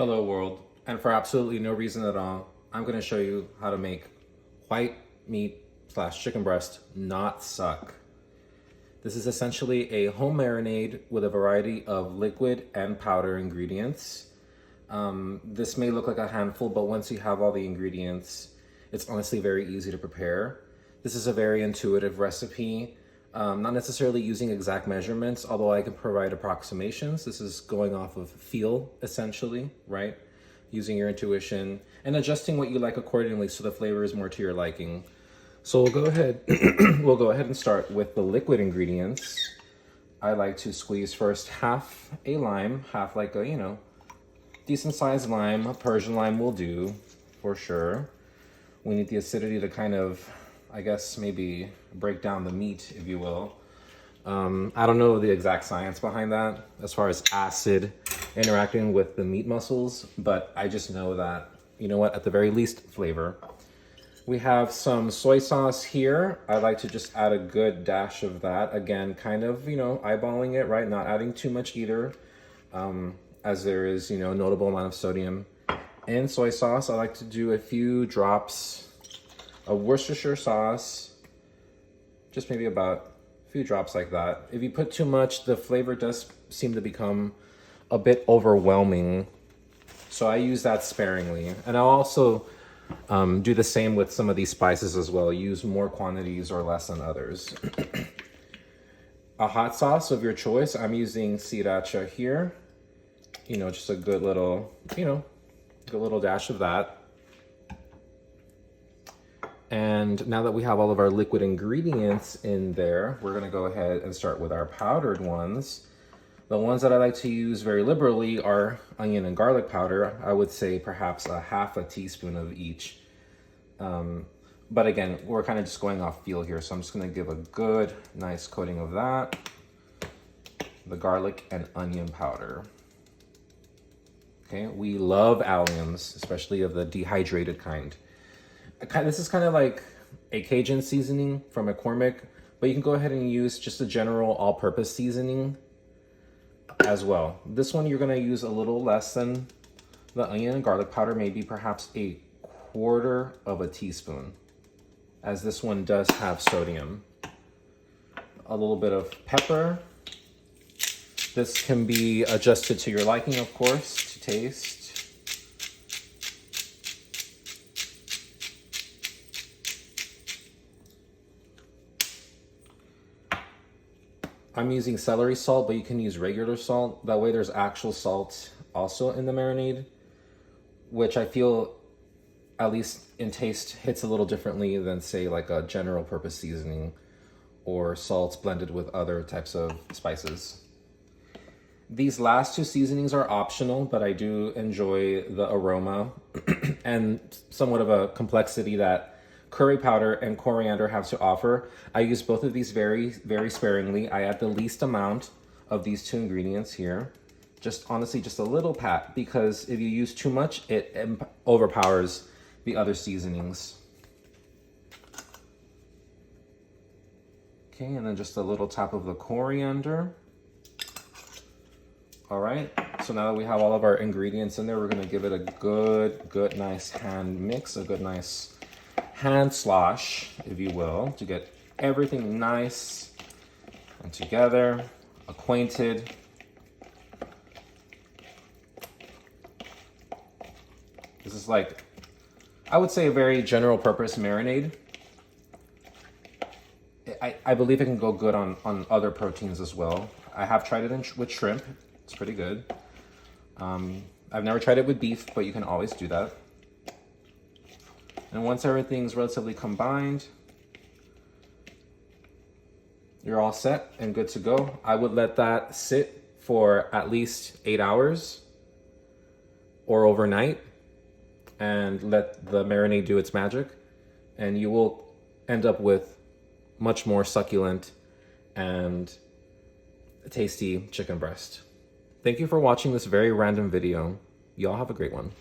Hello world, and for absolutely no reason at all, I'm going to show you how to make white meat slash chicken breast not suck. This is essentially a home marinade with a variety of liquid and powder ingredients. This may look like a handful, but once you have all the ingredients, it's honestly very easy to prepare. This is a very intuitive recipe. Not necessarily using exact measurements, although I can provide approximations. This is going off of feel, essentially, right? Using your intuition and adjusting what you like accordingly so the flavor is more to your liking. So we'll go ahead, and start with the liquid ingredients. I like to squeeze first half a lime, half like a, decent sized lime. A Persian lime will do for sure. We need the acidity to kind of, I guess, maybe break down the meat, if you will. I don't know the exact science behind that as far as acid interacting with the meat muscles, but I just know that, at the very least, flavor. We have some soy sauce here. I like to just add a good dash of that. Again, kind of, eyeballing it, right? Not adding too much either, as there is, a notable amount of sodium in soy sauce. I like to do a few drops of Worcestershire sauce, just maybe about a few drops like that. If you put too much, the flavor does seem to become a bit overwhelming. So I use that sparingly. And I'll also do the same with some of these spices as well. Use more quantities or less than others. A hot sauce of your choice. I'm using sriracha here. Just a good little, good little dash of that. And now that we have all of our liquid ingredients in there, we're gonna go ahead and start with our powdered ones. The ones that I like to use very liberally are onion and garlic powder. I would say perhaps a half a teaspoon of each. But again, we're kind of just going off feel here. So I'm just gonna give a good, nice coating of that. The garlic and onion powder. Okay, we love alliums, especially of the dehydrated kind. This is kind of like a Cajun seasoning from McCormick, but you can go ahead and use just a general all-purpose seasoning as well. This one, you're gonna use a little less than the onion and garlic powder, maybe perhaps a quarter of a teaspoon, as this one does have sodium. A little bit of pepper. This can be adjusted to your liking, of course, to taste. I'm using celery salt, but you can use regular salt. That way there's actual salt also in the marinade, which I feel, at least in taste, hits a little differently than, say, like a general purpose seasoning or salts blended with other types of spices. These last two seasonings are optional, but I do enjoy the aroma and somewhat of a complexity that curry powder and coriander have to offer. I use both of these very, very sparingly. I add the least amount of these two ingredients here. Honestly, just a little pat, because if you use too much, it overpowers the other seasonings. Okay, and then just a little tap of the coriander. All right, so now that we have all of our ingredients in there, we're gonna give it a good, nice hand mix, a good, nice hand slosh, if you will, to get everything nice and together, acquainted. This is like, I would say, a very general purpose marinade. I believe it can go good on other proteins as well. I have tried it with shrimp. It's pretty good. I've never tried it with beef, but you can always do that. And once everything's relatively combined, you're all set and good to go. I would let that sit for at least 8 hours or overnight and let the marinade do its magic. And you will end up with much more succulent and tasty chicken breast. Thank you for watching this very random video. Y'all have a great one.